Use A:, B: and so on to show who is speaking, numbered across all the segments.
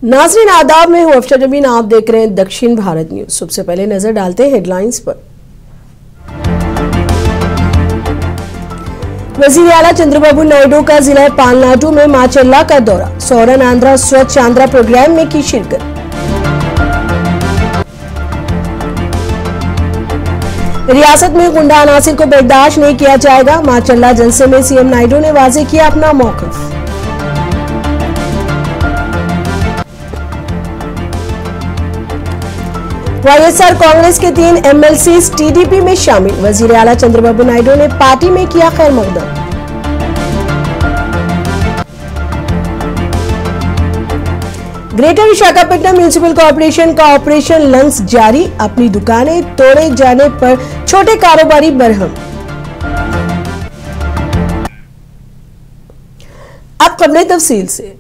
A: नाज़रीन आदाब में हूं अफशर जमीन, आप देख रहे हैं दक्षिण भारत न्यूज। सबसे पहले नजर डालते हैं हेडलाइंस पर। वज़ीर आला चंद्रबाबू नायडू का जिला पालनाडु में माचल्ला का दौरा, सोरन आंध्रा स्वच्छ आंध्रा प्रोग्राम में की शिरकत। रियासत में गुंडा अनासिर को बर्दाश्त नहीं किया जाएगा, माचल्ला जलसे में सीएम नायडू ने वाज़ेह किया अपना मौक़िफ़। वाईएसआर कांग्रेस के 3 एमएलसीज टीडीपी में शामिल, वज़ीर आला चंद्रबाबू नायडू ने पार्टी में किया खैर मकदम। ग्रेटर विशाखापट्टनम म्युनिसिपल कॉर्पोरेशन का ऑपरेशन लंग्स जारी, अपनी दुकानें तोड़े जाने पर छोटे कारोबारी बरहम। अब खबरें तफसील से।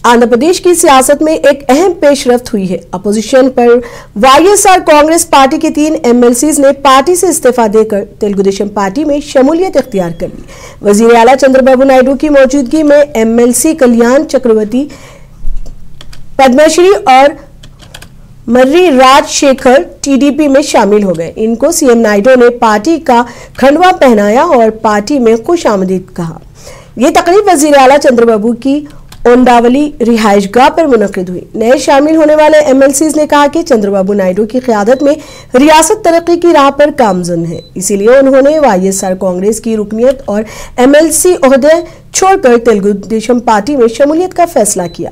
A: आंध्र प्रदेश की सियासत में एक अहम पेशरफ्त हुई है। अपोजिशन पर वाईएसआर कांग्रेस पार्टी के 3 एमएलसीज ने पार्टी से इस्तीफा देकर तेलुगु देशम पार्टी में शमूलियत इख्तियार कर ली। वज़ीर आला चंद्रबाबू नायडू की मौजूदगी में एमएलसी कल्याण चक्रवर्ती, पद्मश्री और मर्री राजशेखर टीडीपी में शामिल हो गए। इनको सीएम नायडू ने पार्टी का खंडवा पहनाया और पार्टी में खुश आमदीद कहा। ये तकरीब वज़ीर आला चंद्रबाबू की ओंडावली रिहायशगाह पर मुनक्किद हुई। नए शामिल होने वाले एमएलसीज ने कहा कि चंद्रबाबू नायडू की क़यादत में रियासत तरक्की की राह पर गामजन है, इसीलिए उन्होंने वाईएसआर कांग्रेस की रुकनियत और एमएलसी ओहदे छोड़कर तेलुगु देशम पार्टी में शमूलियत का फैसला किया।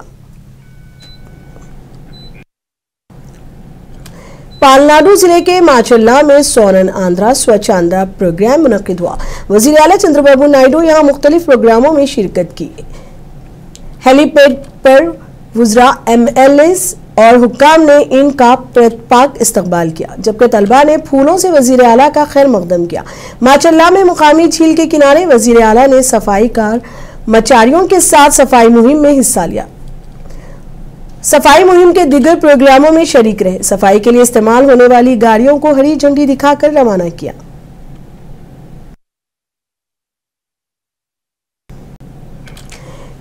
A: पालनाडु जिले के माचल्ला में सोरन आंध्रा स्वच्छ आंध्रा प्रोग्राम मुनक्किद हुआ। वज़ीर आला चंद्रबाबू नायडू यहाँ मुख्तलिफ प्रोग्रामों में शिरकत की। हेलीपैड पर वुज़रा, एमएलएस और हुक्काम ने इनका प्रतिपाक इस्तकबाल किया, जबकि तलबा ने फूलों से वज़ीर आला का खैर मकदम किया। माचल्ला में मुकामी झील के किनारे वज़ीर आला ने सफाई कर्मचारियों के साथ सफाई मुहिम में हिस्सा लिया। सफाई मुहिम के दीगर प्रोग्रामों में शरीक रहे। सफाई के लिए इस्तेमाल होने वाली गाड़ियों को हरी झंडी दिखाकर रवाना किया।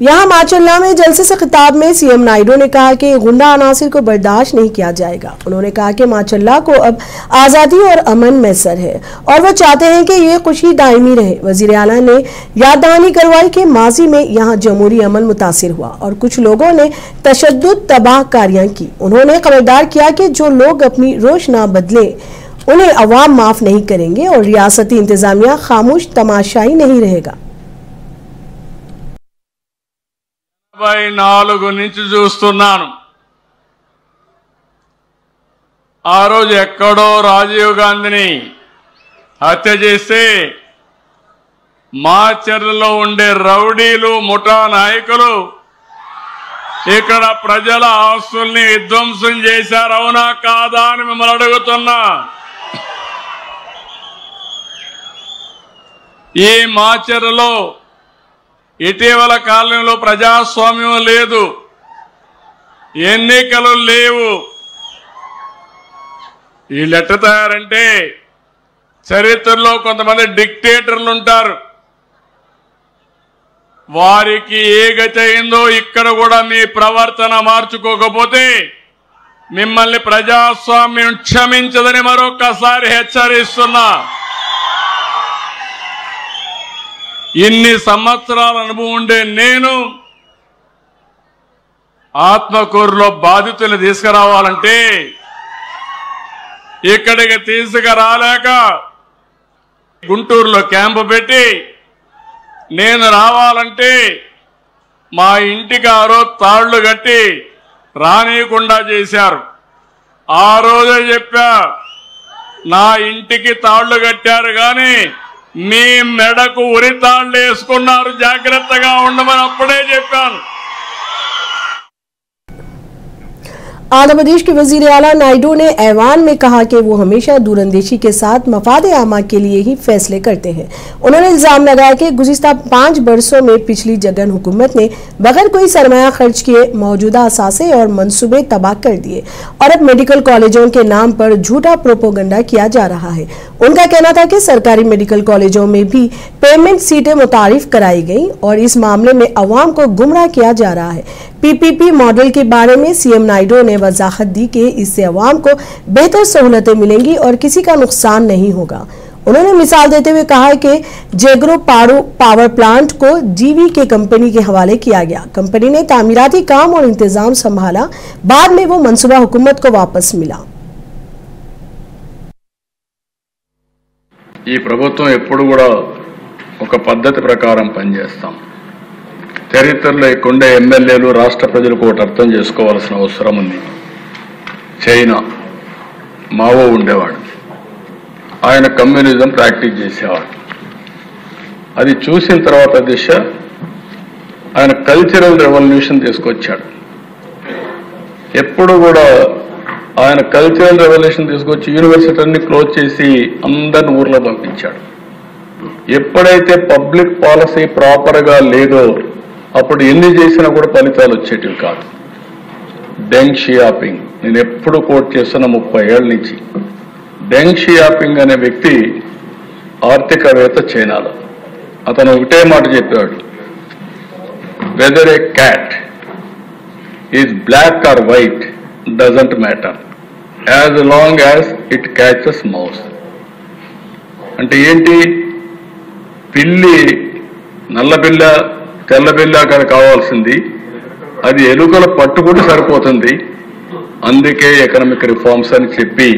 A: यहाँ माचल्ला में जलसे से खिताब में सीएम नायडू ने कहा कि गुंडा अनासिर को बर्दाश्त नहीं किया जाएगा। उन्होंने कहा कि माचल्ला को अब आज़ादी और अमन मैसर है और वो चाहते हैं कि ये खुशी दायमी रहे। वज़ीर आला ने याद दहानी करवाई कि माजी में यहाँ जमहूरी अमन मुतासिर हुआ और कुछ लोगों ने तशद्दुद तबाहकारियां की। उन्होंने खबरदार किया कि जो लोग अपनी रोश ना बदले उन्हें अवाम माफ नहीं करेंगे और रियासती इंतजामिया खामोश तमाशाई नहीं रहेगा।
B: 84 నుంచి చూస్తున్నాను। ఆ రోజు ఎక్కడో రాజీవ్ గాంధీని హత్య చేస్తే మాచర్లలో ఉండే రౌడీలు ముఠా నాయకులు ఇక్కడ ప్రజల ఆస్తుల్ని విధ్వంసం చేశారు, అవునా కాదా అని మిమ్మల్ని అడుగుతున్నా। ఈ మాచర్లలో ఇటీవల కాలంలో ప్రజాస్వామ్యం లేదు, ఎన్నికలు లేవు। వీళ్ళు ఎట్ట తయారంటే చరిత్రలో కొంతమంది డిక్టేటర్లు ఉంటారు, వారికి ఏ గతి అయిందో ఇక్కడ కూడా మీ ప్రవర్తన మార్చుకోకపోతే మిమ్మల్ని ప్రజాస్వామ్యం క్షమించదని మరొకసారి హెచ్చరిస్తున్నా। ఇన్ని సంవత్సరాల అనుభవం ఉండే నేను ఆత్మకూరులో బాధితుల్ని తీసుకురావాలంటే ఇక్కడికి తీసుకురాలేక గుంటూరులో క్యాంపు పెట్టి నేను రావాలంటే మా ఇంటికి ఆ రోజు తాళ్లు కట్టి రానియకుండా చేశారు। ఆ రోజే చెప్పా, నా ఇంటికి తాళ్లు కట్టారు కానీ మీ మెడకు ఉరితాళ్లు వేసుకున్నారు, జాగ్రత్తగా ఉండమని అప్పుడే చెప్పాను।
A: आंध्र प्रदेश के वज़ीर आला नायडू ने ऐवान में कहा कि वो हमेशा दूरंदेशी के साथ मफादे आमा के लिए ही फैसले करते हैं। उन्होंने इल्जाम लगाया कि गुज़िश्ता 5 बरसों में पिछली जगन हुकूमत ने बगैर कोई सरमाया खर्च किए मौजूदा असासे और मंसूबे तबाह कर दिए और अब मेडिकल कॉलेजों के नाम पर झूठा प्रोपोगंडा किया जा रहा है। उनका कहना था कि सरकारी मेडिकल कॉलेजों में भी पेमेंट सीटें मुतारिफ कराई गई और इस मामले में अवाम को गुमराह किया जा रहा है। पीपीपी मॉडल के बारे में सीएम नायडू ने वजाहत दी कि इससे अवाम को बेहतर सहूलतें मिलेंगी और किसी का नुकसान नहीं होगा। उन्होंने मिसाल देते हुए कहा कि जेग्रो पावर प्लांट को जीवीके कंपनी के हवाले किया गया। कंपनी ने तामीराती काम और इंतजाम संभाला, बाद में वो मंसूबा हुकूमत को वापस मिला।
B: ఈ ప్రభుత్వం ఎప్పుడు కూడా ఒక పద్ధతి ప్రకారం పనిచేస్తాం. చరిత్రలో ఇక్కడుండే ఎమ్మెల్యేలు రాష్ట్ర ప్రజలకు ఒకటి అర్థం చేసుకోవాల్సిన అవసరం ఉంది. చైనా మావో ఉండేవాడు, ఆయన కమ్యూనిజం ప్రాక్టీస్ చేసేవాడు. అది చూసిన తర్వాత దిశ ఆయన కల్చరల్ రెవల్యూషన్ తీసుకొచ్చాడు. ఎప్పుడు కూడా ఆయన కల్చరల్ రెవల్యూషన్ తీసుకొచ్చి యూనివర్సిటీని క్లోజ్ చేసి అందరిని ఊర్లో పంపించాడు. ఎప్పుడైతే పబ్లిక్ పాలసీ ప్రాపర్గా లేదో అప్పుడు ఎన్ని చేసినా కూడా ఫలితాలు వచ్చేటివి కాదు. డెంగ్ షియాపింగ్ నేను ఎప్పుడు కోట్ చేస్తున్న 30 ఏళ్ల నుంచి. డెంగ్ షియాపింగ్ అనే వ్యక్తి ఆర్థికవేత్త చైనాలో. అతను ఒకటే మాట చెప్పాడు, whether a cat is black or white doesn't matter as long as it catches mouse. అంటే ఏంటి, పిల్లి నల్ల పిల్ల తెల్ల పిల్ల అక్కడ కావాల్సింది, అది ఎలుకల పట్టుకుంటే సరిపోతుంది. అందుకే ఎకనామిక్ రిఫార్మ్స్ అని చెప్పి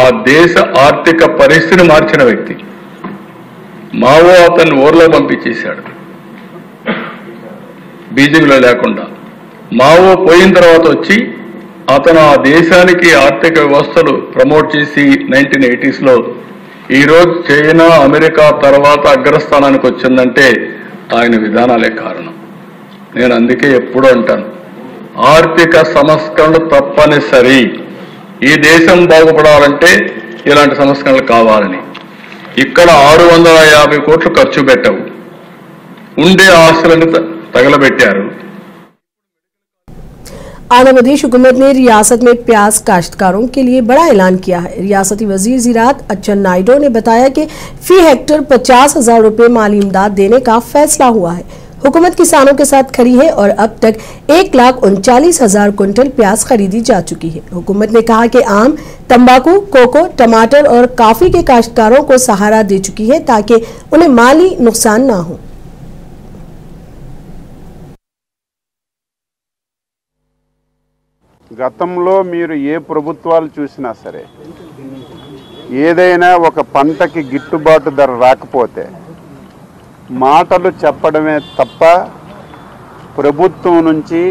B: ఆ దేశ ఆర్థిక పరిస్థితిని మార్చిన వ్యక్తి. మావో అతన్ని ఊర్లో పంపించేశాడు బీజేపీలో లేకుండా. మావో పోయిన తర్వాత వచ్చి అతను ఆ దేశానికి ఆర్థిక వ్యవస్థలు ప్రమోట్ చేసి 1980s ఈరోజు చైనా అమెరికా తర్వాత అగ్రస్థానానికి వచ్చిందంటే ఆయన విధానాలే కారణం. నేను అందుకే ఎప్పుడూ అంటాను, ఆర్థిక సంస్కరణలు తప్పనిసరి. ఈ దేశం బాగుపడాలంటే ఇలాంటి సంస్కరణలు కావాలని. ఇక్కడ 650 కోట్లు ఖర్చు పెట్టవు, ఉండే ఆస్తులను తగలబెట్టారు.
A: आंध्र प्रदेश हुकूमत ने रियासत में प्याज काश्तकारों के लिए बड़ा ऐलान किया है। रियासती वजीर ज़राअत अच्चन नायडू ने बताया कि फी हेक्टर 50,000 रुपये माली इमदाद देने का फैसला हुआ है। हुकूमत किसानों के साथ खड़ी है और अब तक 1,39,000 कुंटल प्याज खरीदी जा चुकी है। हुकूमत ने कहा कि आम, तंबाकू, कोको, टमाटर और कॉफी के काश्तकारों को सहारा दे चुकी है ताकि उन्हें माली नुकसान न हो।
C: గతంలో మీరు ఏ ప్రభుత్వాలు చూసినా సరే ఏదైనా ఒక పంటకి గిట్టుబాటు ధర రాకపోతే మాటలు చెప్పడమే తప్ప ప్రభుత్వం నుంచి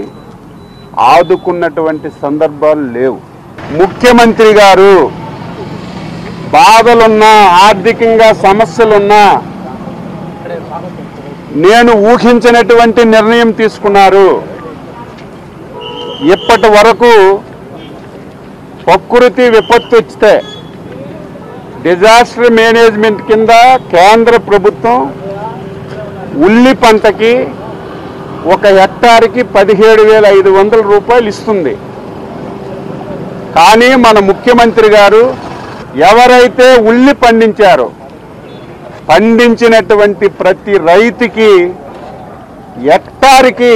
C: ఆదుకున్నటువంటి సందర్భాలు లేవు. ముఖ్యమంత్రి గారు బాధలున్నా, ఆర్థికంగా సమస్యలున్నా నేను ఊహించినటువంటి నిర్ణయం తీసుకున్నారు. ఇప్పటి వరకు ప్రకృతి విపత్తు వస్తే డిజాస్టర్ మేనేజ్మెంట్ కింద కేంద్ర ప్రభుత్వం ఉల్లి పంటకి ఒక హెక్టార్కి 17,500 రూపాయలు ఇస్తుంది. కానీ మన ముఖ్యమంత్రి గారు ఎవరైతే ఉల్లి పండించారో పండించినటువంటి ప్రతి రైతుకి హెక్టార్కి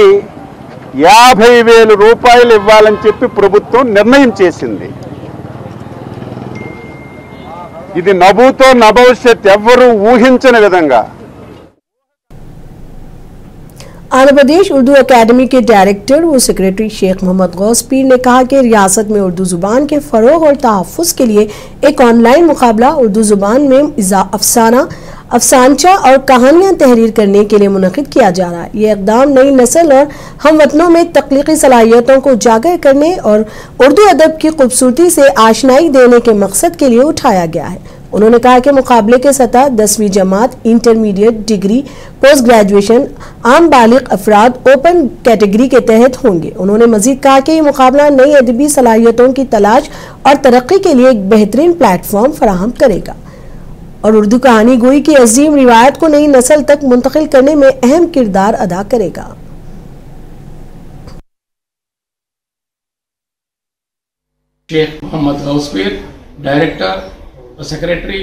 C: 50,000 రూపాయలు ఇవ్వాలని చెప్పి ప్రభుత్వం నిర్ణయం చేసింది. ఇది నభూతో నభవిష్యత్ ఎవ్వరూ ఊహించని విధంగా.
A: आंध्र प्रदेश उर्दू अकेडमी के डायरेक्टर व सेक्रेटरी शेख मोहम्मद गौस पीर ने कहा कि रियासत में उर्दू जुबान के फरोग और तहफ़्फ़ुज़ के लिए एक ऑनलाइन मुकाबला उर्दू जुबान में अफसाना, अफसानचा और कहानियाँ तहरीर करने के लिए मुनक़िद किया जा रहा है। ये इक़दाम नई नस्ल और हमवतनों में तख्लीक़ी सलाहियतों को उजागर करने और उर्दू अदब की खूबसूरती से आशनाई देने के मकसद के लिए उठाया गया है। उन्होंने कहा कि मुकाबले के सतह 10वीं जमात, इंटरमीडिएट, डिग्री, पोस्ट ग्रेजुएशन, आम बालिग अफराद ओपन कैटेगरी के तहत होंगे। उन्होंने मजीद कहा कि ये मुकाबला नई अदबी सलाहियतों की तलाश और तरक्की के लिए एक बेहतरीन प्लेटफॉर्म फराहम करेगा और उर्दू कहानी गोई की अजीम रिवायत को नई नस्ल तक मुंतकिल करने में अहम किरदार अदा करेगा।
D: शेख मोहम्मद गौस पीर, डायरेक्टर और secretary,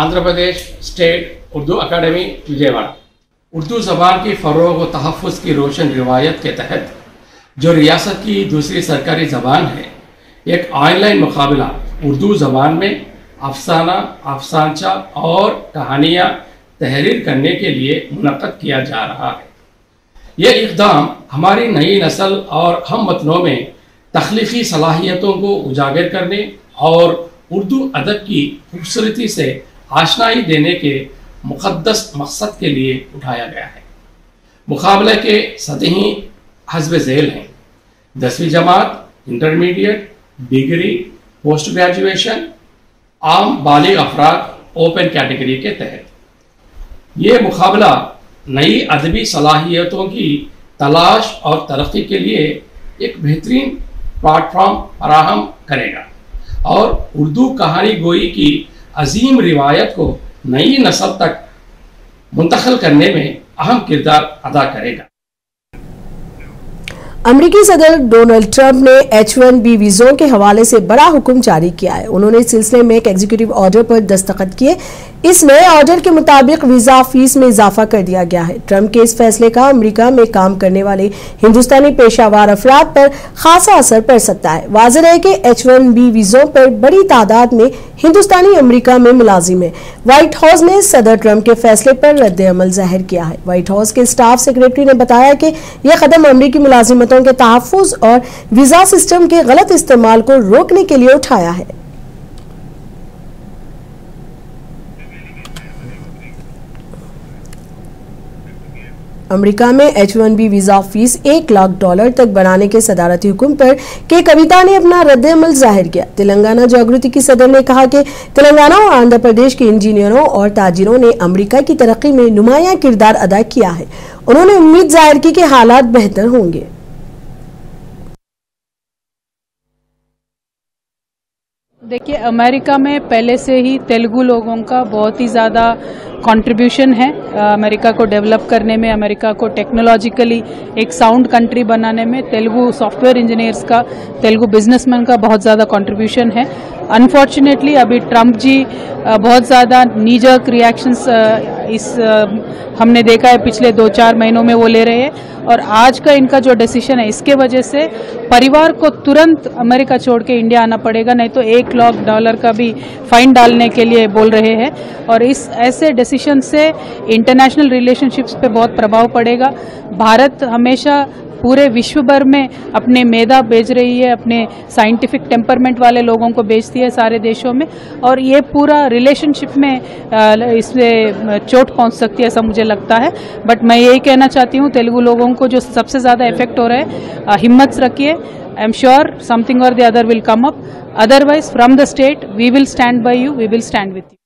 D: Andhra Pradesh state Urdu academy, Vijayawada. Urdu ज़बान की फ़रोग़ व तहफ़्फ़ुज़ की रोशन रिवायत के तहत जो रियासत की दूसरी सरकारी ज़बान है, एक ऑनलाइन मुकाबला उर्दू ज़बान में अफसाना, अफसानचा और कहानियाँ तहरीर करने के लिए मुनक़्क़द किया जा रहा है। ये इक़दाम हमारी नई नस्ल और हम वतनों में तख्लीक़ी सलाहियतों को उजागर करने और उर्दू अदब की खूबसूरती से आशनाई देने के मुक़द्दस मकसद के लिए उठाया गया है। मुकाबले के सतही हस्ब झेल हैं 10वीं जमात, इंटरमीडिएट, डिग्री, पोस्ट ग्रेजुएशन, आम बालिग अफराद ओपन कैटेगरी के तहत। ये मुकाबला नई अदबी सलाहियतों की तलाश और तरक्की के लिए एक बेहतरीन प्लेटफॉर्म फराहम करेगा और उर्दू कहानी गोई की अजीम रिवायत को नई नस्ल तक मुंतकिल करने में अहम किरदार अदा करेगा।
A: अमेरिकी सदर डोनाल्ड ट्रंप ने H-1B वीज़ों के हवाले से बड़ा हुक्म जारी किया है। उन्होंने इस सिलसिले में एक एग्जीक्यूटिव ऑर्डर पर दस्तखत किए। इस नए ऑर्डर के मुताबिक वीज़ा फीस में इजाफा कर दिया गया है। ट्रंप के इस फैसले का अमेरिका में काम करने वाले हिंदुस्तानी पेशावर अफराद पर खासा असर पड़ सकता है। वाज़ेह है कि H-1B वीज़ों पर बड़ी तादाद में हिंदुस्तानी अमेरिका में मुलाजिम है। व्हाइट हाउस ने सदर ट्रंप के फैसले पर रद्द अमल जाहिर किया है। व्हाइट हाउस के स्टाफ सेक्रेटरी ने बताया कि यह कदम अमेरिकी मुलाजिमतों के तहफ़्फ़ुज़ और वीज़ा सिस्टम के गलत इस्तेमाल को रोकने के लिए उठाया है। अमेरिका में H-1B वीजा फीस $1 लाख तक बढ़ाने के सदारती हुक्म पर के कविता ने अपना रद्द-ए-अमल जाहिर किया। तेलंगाना जागृति की सदर ने कहा कि तेलंगाना और आंध्र प्रदेश के इंजीनियरों और ताजिरों ने अमेरिका की तरक्की में नुमायां किरदार अदा किया है। उन्होंने उम्मीद जाहिर की कि हालात बेहतर होंगे।
E: देखिए, अमेरिका में पहले से ही तेलुगु लोगों का बहुत ही ज़्यादा कंट्रीब्यूशन है अमेरिका को डेवलप करने में, अमेरिका को टेक्नोलॉजिकली एक साउंड कंट्री बनाने में तेलुगु सॉफ्टवेयर इंजीनियर्स का, तेलुगु बिजनेसमैन का बहुत ज़्यादा कंट्रीब्यूशन है। अनफॉर्चुनेटली अभी ट्रंप जी बहुत ज़्यादा नीजर्क रिएक्शंस हमने देखा है पिछले 2-4 महीनों में वो ले रहे हैं, और आज का इनका जो डिसीजन है इसके वजह से परिवार को तुरंत अमेरिका छोड़ के इंडिया आना पड़ेगा, नहीं तो $1 लाख का भी फाइन डालने के लिए बोल रहे हैं। और इस ऐसे डिसीजन से इंटरनेशनल रिलेशनशिप्स पे बहुत प्रभाव पड़ेगा। भारत हमेशा पूरे विश्व भर में अपने मेधा भेज रही है, अपने साइंटिफिक टेम्परमेंट वाले लोगों को भेजती है सारे देशों में, और ये पूरा रिलेशनशिप में इससे चोट पहुंच सकती है ऐसा मुझे लगता है। बट मैं यही कहना चाहती हूँ तेलुगु लोगों को जो सबसे ज़्यादा इफेक्ट हो रहा है, हिम्मत रखिए। I am sure something or the other will come up, otherwise from the state we will stand by you, we will stand with you.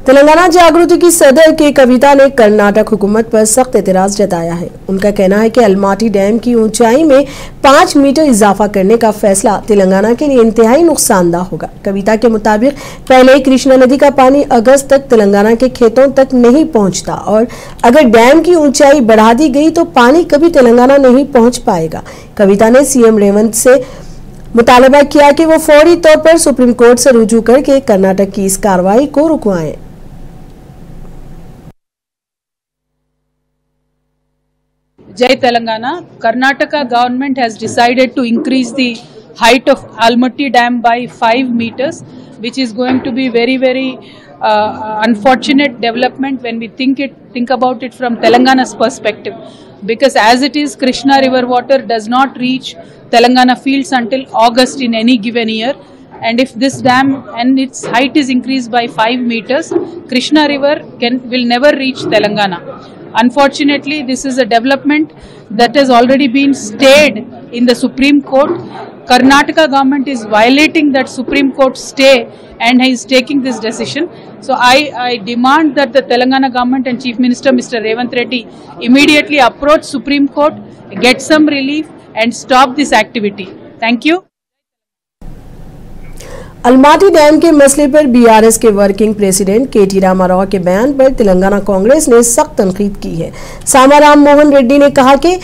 A: Telangana Jagruthi की सदर के कविता ने कर्नाटक हुकूमत पर सख्त एतराज जताया है। उनका कहना है कि अलमाटी डैम की ऊंचाई में 5 मीटर इजाफा करने का फैसला तेलंगाना के लिए इंतहाई नुकसानदा होगा। कविता के मुताबिक पहले ही कृष्णा नदी का पानी अगस्त तक तेलंगाना के खेतों तक नहीं पहुंचता, और अगर डैम की ऊंचाई बढ़ा दी गई तो पानी कभी तेलंगाना नहीं पहुंच पाएगा। कविता ने सीएम रेवंत से मुतालबा किया कि वो फौरी तौर पर सुप्रीम कोर्ट से रुजू करके कर्नाटक की इस कार्रवाई को रुकवाएं।
E: Jai Telangana, Karnataka government has decided to increase the height of Almaty Dam by 5 meters, which is going to be very unfortunate development when we think about it from Telangana's perspective, because as it is, Krishna river water does not reach Telangana fields until August in any given year, and if this dam and its height is increased by 5 meters, Krishna river will never reach Telangana. Unfortunately, this is a development that has already been stayed in the Supreme Court. Karnataka government is violating that Supreme Court stay and is taking this decision. So I demand that the Telangana government and Chief Minister Mr. Revanth Reddy immediately approach Supreme Court, get some relief and stop this activity. Thank you.
A: Almaty dam के मसले पर BRS के working president केटी रामाराव के बयान पर तेलंगाना कांग्रेस ने सख्त तनकीद की है। सामा राम मोहन रेड्डी ने कहा कि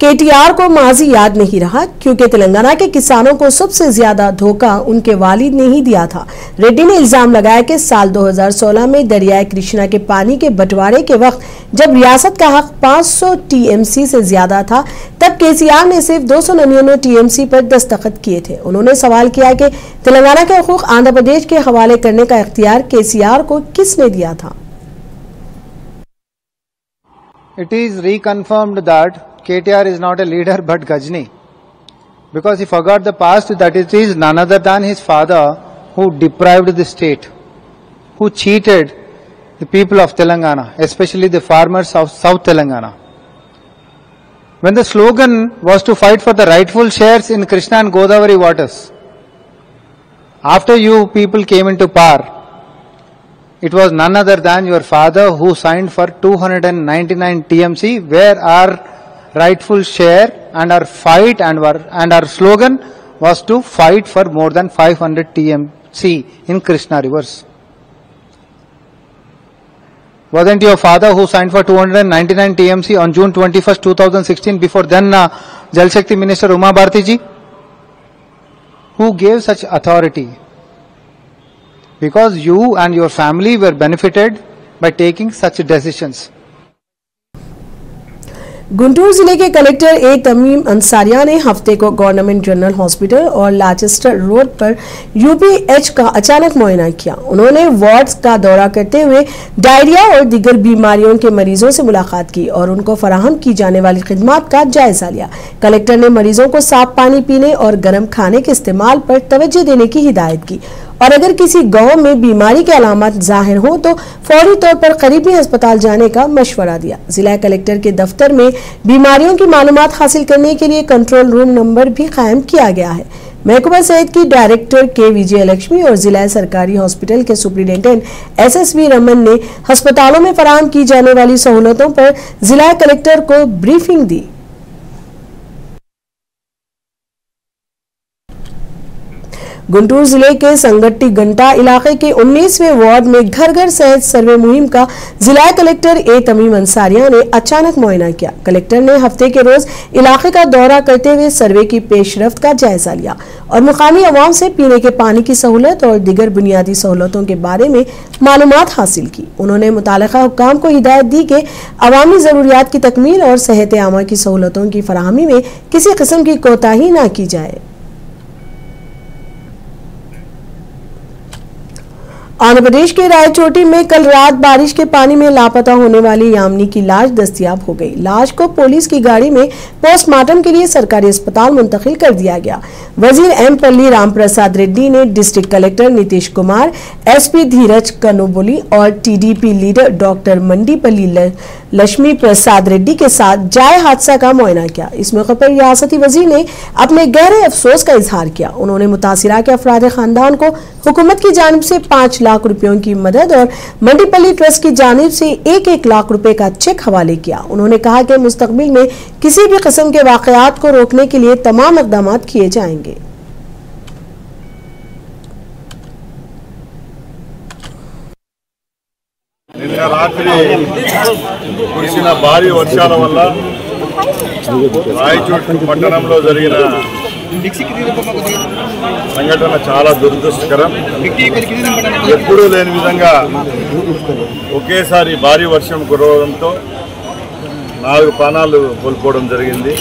A: केटीआर को माजी याद नहीं रहा क्योंकि तेलंगाना के किसानों को सबसे ज्यादा धोखा उनके वालिद ने ही दिया था। रेड्डी ने इल्जाम लगाया कि साल 2016 में दरियाए कृष्णा के पानी के बंटवारे के वक्त जब रियासत का हक 500 टीएमसी से ज्यादा था, तब केसीआर ने सिर्फ 299 टीएमसी पर दस्तखत किए थे। उन्होंने सवाल किया कि तेलंगाना के हकूक आंध्र प्रदेश के हवाले करने का इख्तियार केसीआर को किसने दिया था।
F: It is reconfirmed that KTR is not a leader but Gajni, because he forgot the past, that it is none other than his father who deprived the state, who cheated the people of Telangana, especially the farmers of South Telangana. When the slogan was to fight for the rightful shares in Krishna and Godavari waters, after you people came into power, it was none other than your father who signed for 299 TMC, where our rightful share and our fight and our slogan was to fight for more than 500 TMC in Krishna rivers. Wasn't your father who signed for 299 TMC on June 21st, 2016, before then Jal Shakti Minister Uma Bharti ji? Who gave such authority? Because you and your family were benefited by taking such decisions.
A: Guntur जिले के collector ए तमीम अंसारिया ने हफ्ते को government general hospital और लाचेस्टर road पर यूपीएच का अचानक मुआयना किया। उन्होंने वार्ड्स का दौरा करते हुए डायरिया और दीगर बीमारियों के मरीजों से मुलाकात की और उनको फराहम की जाने वाली खिदमात का जायजा लिया। कलेक्टर ने मरीजों को साफ पानी पीने और गर्म खाने के इस्तेमाल पर तवज्जो देने की हिदायत की और अगर किसी गांव में बीमारी के अलामत जाहिर हो तो फौरी तौर पर करीबी अस्पताल जाने का मशवरा दिया। जिला कलेक्टर के दफ्तर में बीमारियों की मालूमात हासिल करने के लिए कंट्रोल रूम नंबर भी कायम किया गया है। महकमा सेहत की डायरेक्टर के विजयलक्ष्मी और जिला सरकारी हॉस्पिटल के सुप्रिंटेंडेंट एसएसवी रमन ने अस्पतालों में फराहम की जाने वाली सहूलतों पर जिला कलेक्टर को ब्रीफिंग दी। गुंटूर जिले के संगट्टी गंटा इलाके के 19वें वार्ड में घर घर सेहत सर्वे मुहिम का जिला कलेक्टर ए तमीम अंसारिया ने अचानक मुआयना किया। कलेक्टर ने हफ्ते के रोज इलाके का दौरा करते हुए सर्वे की पेशरफ्त का जायजा लिया और मुकामी अवाम से पीने के पानी की सहूलत और दीगर बुनियादी सहूलतों के बारे में मालूमात हासिल की। उन्होंने मुतालिका हुक्काम को हिदायत दी कि अवामी जरूरियात की तकमील और सेहत आमा की सहूलतों की फराहमी में किसी किस्म की कोताही न की जाए। आंध्र प्रदेश के रायचोटी में कल रात बारिश के पानी में लापता होने वाली यामिनी की लाश दस्तयाब हो गई। लाश को पुलिस की गाड़ी में पोस्टमार्टम के लिए सरकारी अस्पताल मुंतकिल कर दिया गया। वजीर एम पल्ली राम प्रसाद रेड्डी ने district collector Nitish Kumar, SP Dheeraj Kanoboli और TDP leader doctor Mandipalli Lakshmi Prasad Reddy के साथ जाए हादसा का मुआयना किया। इस मौके पर रियासती वजीर ने अपने गहरे अफसोस का इजहार किया। उन्होंने मुतासिरा के अफराद खानदान को हुकूमत की जानिब से 5 लाख रुपयों की मदद और मंडीपल्ली ट्रस्ट की जानिब से 1-1 लाख रुपए का चेक हवाले किया। उन्होंने कहा कि मुस्तकबिल में किसी भी किस्म के वाकयात को रोकने के लिए तमाम इक़दाम किए जाएंगे।
G: నిన్న రాత్రి కురిసిన భారీ వర్షాల వల్ల రాయచోటి పట్టణంలో జరిగిన సంఘటన చాలా దురదృష్టకరం. ఎప్పుడూ లేని విధంగా ఒకేసారి భారీ వర్షం కురవడంతో 4 ప్రాణాలు కోల్పోవడం జరిగింది.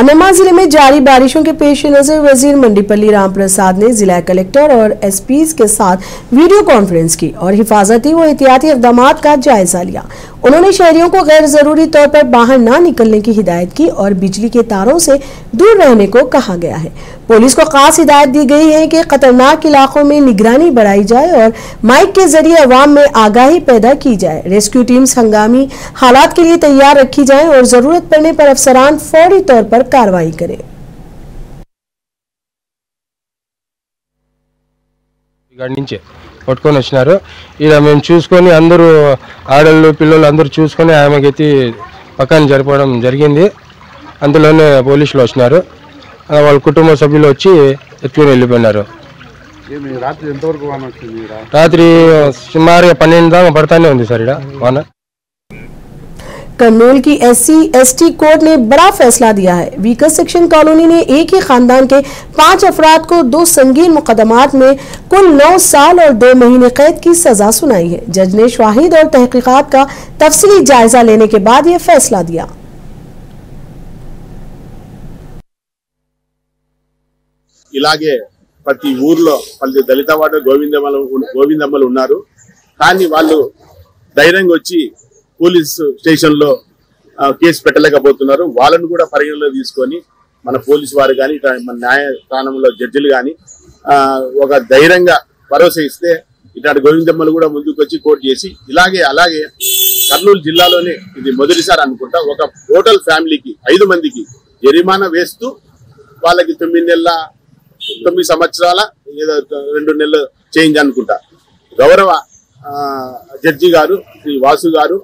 A: अनमा जिले में जारी बारिशों के पेश नजर वजीर मंडीपल्ली राम प्रसाद ने जिला कलेक्टर और एसपीज के साथ वीडियो कॉन्फ्रेंस की और हिफाजती व एहतियाती इक़दाम का जायजा लिया। उन्होंने शहरियों को गैर जरूरी तौर पर बाहर न निकलने की हिदायत की और बिजली के तारों से दूर रहने को कहा गया है। पुलिस को खास हिदायत दी गई है कि खतरनाक इलाकों में निगरानी बढ़ाई जाए और माइक के जरिए अवाम में आगाही पैदा की जाए। रेस्क्यू टीम्स हंगामी हालात के लिए तैयार रखी जाए और जरूरत पड़ने पर अफसरान फौरी तौर पर कार्रवाई करें।
H: పట్టుకొని వచ్చినారు. ఇలా మేము చూసుకొని అందరూ ఆడళ్ళు పిల్లలు అందరూ చూసుకొని ఆమెకైతే పక్కన జరిపడం జరిగింది. అందులోనే పోలీసులు వచ్చినారు. వాళ్ళ కుటుంబ సభ్యులు వచ్చి ఎత్తుకొని వెళ్ళిపోయినారు. రాత్రి సుమారుగా 12 దాకా పడతానే ఉంది సార్ ఇక్కడ వాన.
A: कर्नूल की SC/ST कोर्ट ने बड़ा फैसला दिया है। वीकर सेक्शन कॉलोनी ने एक ही खानदान के 5 अफराद को 2 संगीन मुकदमात में कुल 9 साल और 2 महीने कैद की सजा सुनाई है। जज ने शवाहिद और तहकीकात का तफसीली जायजा लेने के बाद यह फैसला दिया।
I: ఇలాగే ప్రతి ఊర్లో పల్లి దళిత వాడ గోవిందమ్మలు ఉన్నారు. కానీ వాళ్ళు ధైర్యంగా వచ్చి పోలీస్ స్టేషన్ లో కేసు పెట్టలేకపోతున్నారు. వాళ్ళను కూడా పరిగణలో తీసుకొని మన పోలీసు వారు కానీ మన న్యాయస్థానంలో జడ్జిలు కానీ ఒక ధైర్యంగా భరోసా ఇస్తే ఇట్లాంటి గోవిందమ్మలు కూడా ముందుకు వచ్చి కోర్టు చేసి అలాగే కర్నూలు జిల్లాలోనే ఇది మొదటిసారి అనుకుంటా ఒక టోటల్ ఫ్యామిలీకి 5 మందికి జరిమానా వేస్తూ వాళ్ళకి 9 సంవత్సరాల 2 నెలలు చేంజ్ అనుకుంటా గౌరవ జడ్జి గారు శ్రీ వాసు గారు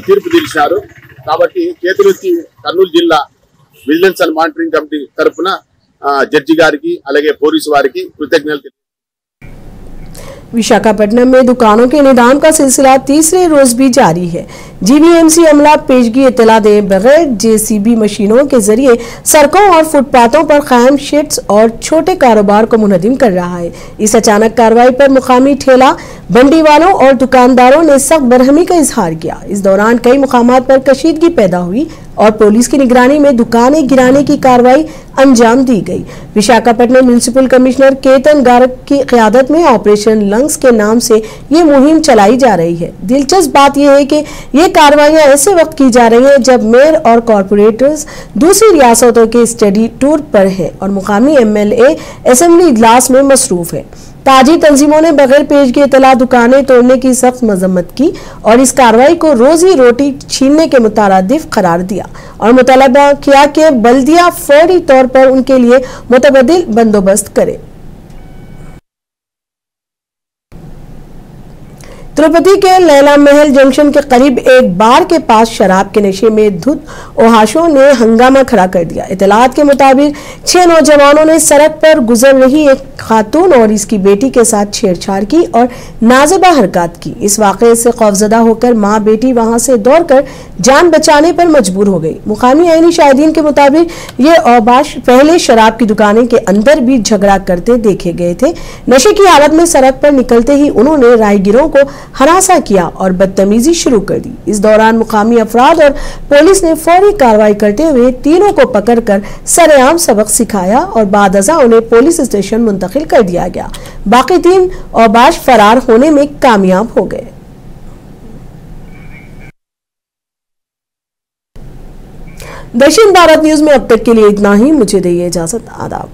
I: తీర్పు తీర్చినారు. కాబట్టి చేతులెత్తి కర్నూలు జిల్లా విజిలెన్స్ అండ్ మానిటరింగ్ కమిటీ తరఫున జడ్జి గారికి అలాగే పోలీసు వారికి కృతజ్ఞతలు.
A: विशाखापट्टनम में दुकानों के निदान का सिलसिला तीसरे रोज भी जारी है। जीवीएमसी अमला पेशगी इत्तला दे बगैर JCB मशीनों के जरिए सड़कों और फुटपाथों पर कायम शेड्स और छोटे कारोबार को मुनज़्ज़िम कर रहा है। इस अचानक कार्रवाई पर मुकामी ठेला बंडी वालों और दुकानदारों ने सख्त बरहमी का इजहार किया। इस दौरान कई मुकामात पर कशीदगी पैदा हुई और पुलिस की निगरानी में दुकानें गिराने की कार्रवाई अंजाम दी गई। विशाखापट्टनम म्युनिसिपल कमिश्नर केतन गार्ग की क़यादत में ऑपरेशन लंग्स के नाम से ये मुहिम चलाई जा रही है। दिलचस्प बात यह है कि ये कार्रवाइयां ऐसे वक्त की जा रही हैं जब मेयर और कॉरपोरेटर्स दूसरी रियासतों के स्टडी टूर पर हैं और मुकामी MLA असेंबली इजलास में मसरूफ है। ताजी तंजीमों ने बगैर पेशगी इत्तला दुकानें तोड़ने की सख्त मजम्मत की और इस कार्रवाई को रोजी रोटी छीनने के मुतारदिफ करार दिया और मुतालबा किया कि बल्दिया फौरी तौर पर उनके लिए मुतबदिल बंदोबस्त करे। तिरुपति के लैला महल जंक्शन के करीब एक बार के पास शराब के नशे में धुत ओहाशों ने हंगामा खड़ा कर दिया। इतलात के मुताबिक 6 नौजवानों ने सड़क पर गुजर रही एक खातून और इसकी बेटी के साथ छेड़छाड़ की और नाज़ेबा हरकत की। इस वाक़े से खौफजदा होकर मां बेटी वहां से दौड़कर जान बचाने पर मजबूर हो गई। मुकामी आईनी शाहिदीन के मुताबिक ये औबाश पहले शराब की दुकानें के अंदर भी झगड़ा करते देखे गए थे। नशे की हालत में सड़क पर निकलते ही उन्होंने राहगीरों को हरासा किया और बदतमीजी शुरू कर दी। इस दौरान मुकामी अफराद और पुलिस ने फौरी कार्रवाई करते हुए तीनों को पकड़कर सरेआम सबक सिखाया और बादअज़ा उन्हें पुलिस स्टेशन मुंतकिल कर दिया गया। बाकी 3 औबाश फरार होने में कामयाब हो गए। दक्षिण भारत न्यूज में अब तक के लिए इतना ही। मुझे दीजिए इजाजत। आदाब।